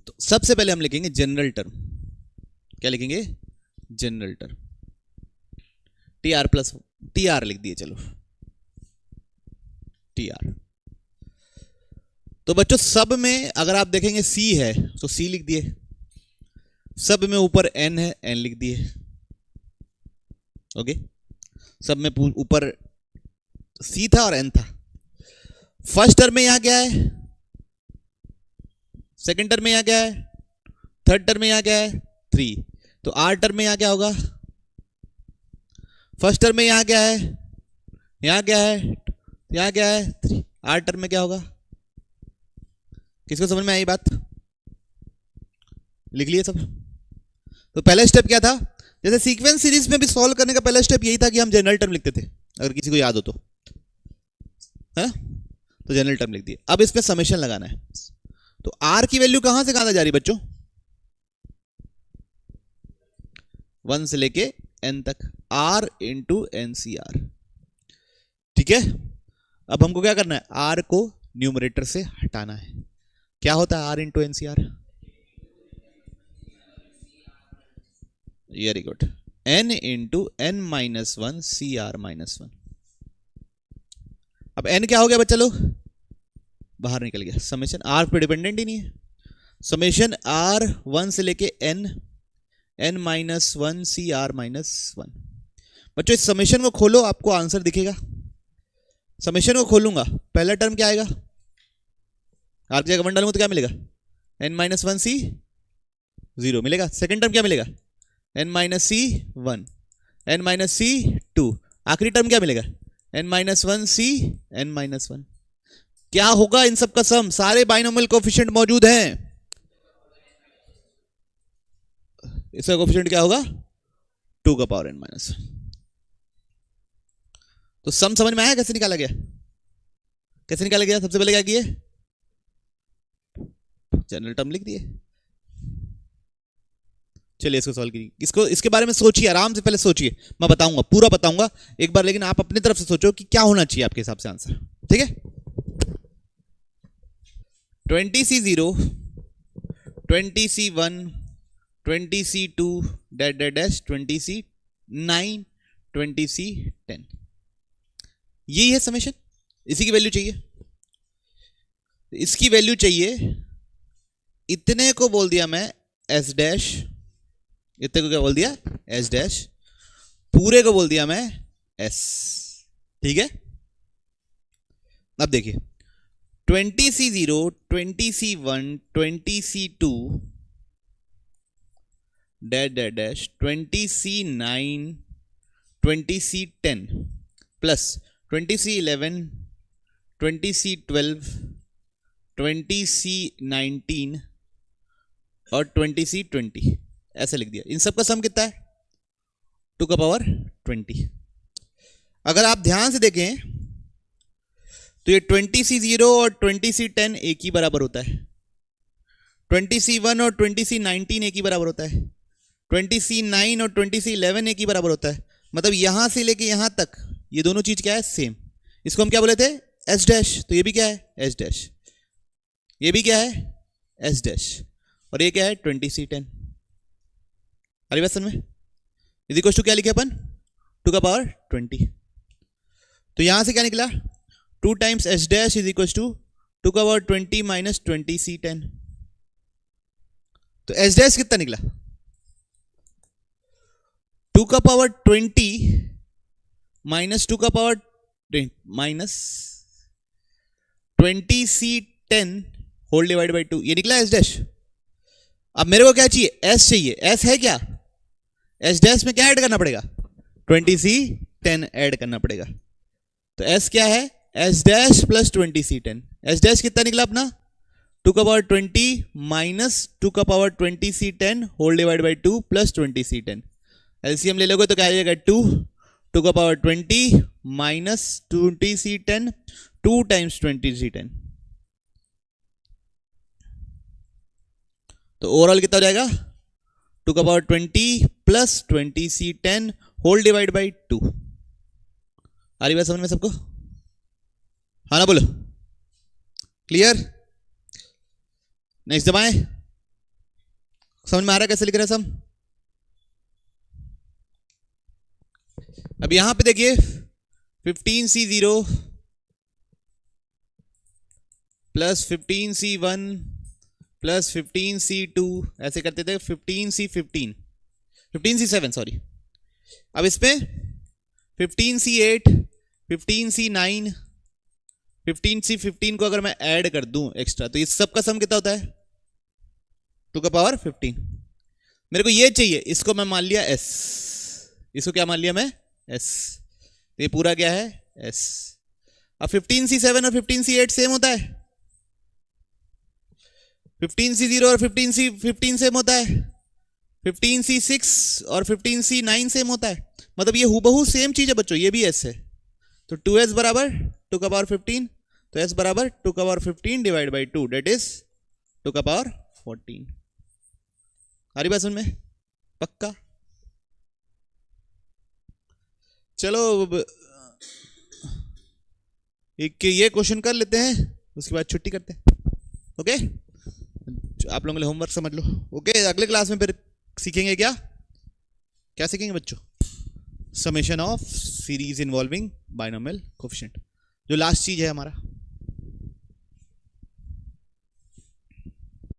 तो सबसे पहले हम लिखेंगे जनरल टर्म, क्या लिखेंगे, general term, TR plus TR लिख दिए, चलो TR। तो बच्चों सब में अगर आप देखेंगे C है तो C लिख दिए, सब में ऊपर N है N लिख दिए, ओके। सब में ऊपर C था और N था। फर्स्ट टर्म में यहां क्या है, सेकंड टर्म में यहां क्या है, थर्ड टर्म में यहां क्या है 3, तो R टर्म में यहां क्या होगा, फर्स्ट टर्म में यहां क्या है, यहां क्या है, यहां क्या है 3, R टर्म में क्या होगा। किसको समझ में आई बात, लिख लिए सब। तो पहला स्टेप क्या था, जैसे सीक्वेंस सीरीज में भी सॉल्व करने का पहला स्टेप यही था कि हम जनरल टर्म लिखते थे, अगर किसी को याद हो तो, है तो जनरल टर्म लिख दिए। अब इसमें समेशन लगाना है, तो R की वैल्यू कहां से कहां तक जा रही बच्चों, 1 से लेके n तक, R इंटू NCR, ठीक है। अब हमको क्या करना है, R को न्यूमरेटर से हटाना है। क्या होता है R into NCR, very good, n into n minus 1 CR minus 1। अब n क्या हो गया बच्चा लोग, बाहर निकल गया, समेशन R पे डिपेंडेंट ही नहीं है। समेशन R 1 से लेके n n minus one C r minus one. बच्चों इस समेशन को खोलो, आपको आंसर दिखेगा। समेशन को खोलूंगा, पहला टर्म क्या आएगा, आर की जगह वन डालूंगा तो क्या मिलेगा, n minus one C zero मिलेगा। सेकेंड टर्म क्या मिलेगा, n minus C one, n minus C two. आखिरी टर्म क्या मिलेगा, n minus one C n minus one. क्या होगा इन सब का सम, सारे बाइनोमियल कोफिशिएंट मौजूद हैं। इसका कोफिशिएंट क्या होगा, 2 का पावर n माइनस। तो सम समझ में आया कैसे निकाला गया, कैसे निकाला गया। सबसे पहले क्या किए, जनरल टर्म लिख दिए। चलिए इसको सॉल्व कीजिए, इसको इसके बारे में सोचिए, आराम से पहले सोचिए, मैं बताऊंगा, पूरा बताऊंगा एक बार, लेकिन आप अपनी तरफ से सोचो कि क्या होना चाहिए आपके हिसाब से आंसर, ठीक है। 20C0 20C1 20C2 dash dash dash 20C9 20C10, यही है समेशन। इसी की वैल्यू चाहिए, इसकी वैल्यू चाहिए। इतने को बोल दिया मैं एस डैश, इतने को क्या बोल दिया एस डैश, पूरे को बोल दिया मैं एस, ठीक है। अब देखिए 20C0 20C1 20C2 dash dash dash 20C9 20C10 plus 20C11 20C12 20C19 और 20C20, ऐसे लिख दिया। इन सब का सम कितना है, 2 का पावर 20। अगर आप ध्यान से देखें तो ये 20C0 और 20C10 एक ही बराबर होता है, 20C1 और 20C19 एक ही बराबर होता है, 20C9 और 20C11 एक ही बराबर होता है। मतलब यहां से लेके यहां तक ये दोनों चीज क्या है, सेम। इसको हम क्या बोले थे, एस डैश, तो ये भी क्या है एस डैश, ये भी क्या है एस डैश, और ये क्या है 20C10। अरे बात समझ में, इज इक्वल टू क्या लिखे अपन, 2 का पावर 20। तो यहां से क्या निकला, 2 times S dash is equal to 2 का पावर 20 माइनस 20C10। तो एस डैश कितना निकला, 2 का पावर 20 माइनस 2 का power minus 20C10 whole divide by 2, ये निकला एस डैश। अब मेरे को क्या चाहिए, एस चाहिए। एस है क्या, एस डैश में क्या ऐड करना पड़ेगा, 20C10 ऐड करना पड़ेगा। तो एस क्या है, S dash plus 20C10। S dash कितना निकला अपना, 2 का पावर 20 माइनस 2 का power 20C10 whole divide by 2 plus 20C10। LCM ले लोगे तो क्या आ जाएगा, 2 का power 20 minus 20C10, 2 times 20C10। तो ओवरऑल कितना हो जाएगा, 2 का power 20 plus 20C10 whole divide by 2। आ रही बात समझ में सबको, हाँ ना बोलो, क्लियर। नेक्स्ट दबाएं, समझ में आ रहा है कैसे लिख रहे हैं सम। अब यहां पे देखिए 15C0 plus 15C1 plus 15C2, ऐसे करते थे 15C7 सॉरी। अब इसमें 15C8 15C9 15C15 को अगर मैं ऐड कर दूं एक्स्ट्रा, तो इस सब का सम कितना होता है, 2 का पावर 15। मेरे को ये चाहिए, इसको मैं मान लिया एस, इसको क्या मान लिया मैं एस, तो ये पूरा क्या है एस। अब 15C7 और 15C8 सेम होता है, 15C0 और 15C15 सेम होता है, 15C6 और 15C9 सेम होता है। मतलब ये हूबहू सेम चीज है बच्चों, ये भी एस है। तो 2s बराबर 2 का पावर 15, तो s बराबर 2 का power 15 divide by 2, that is 2 का पावर 14। आ रही बात सुन में, पक्का। चलो एक ये क्वेश्चन कर लेते हैं, उसके बाद छुट्टी करते हैं, ओके। आप लोगों के लिए होमवर्क समझ लो, ओके। अगले क्लास में फिर सीखेंगे क्या क्या सीखेंगे बच्चों, summation of series involving binomial coefficient, जो लास्ट चीज है हमारा।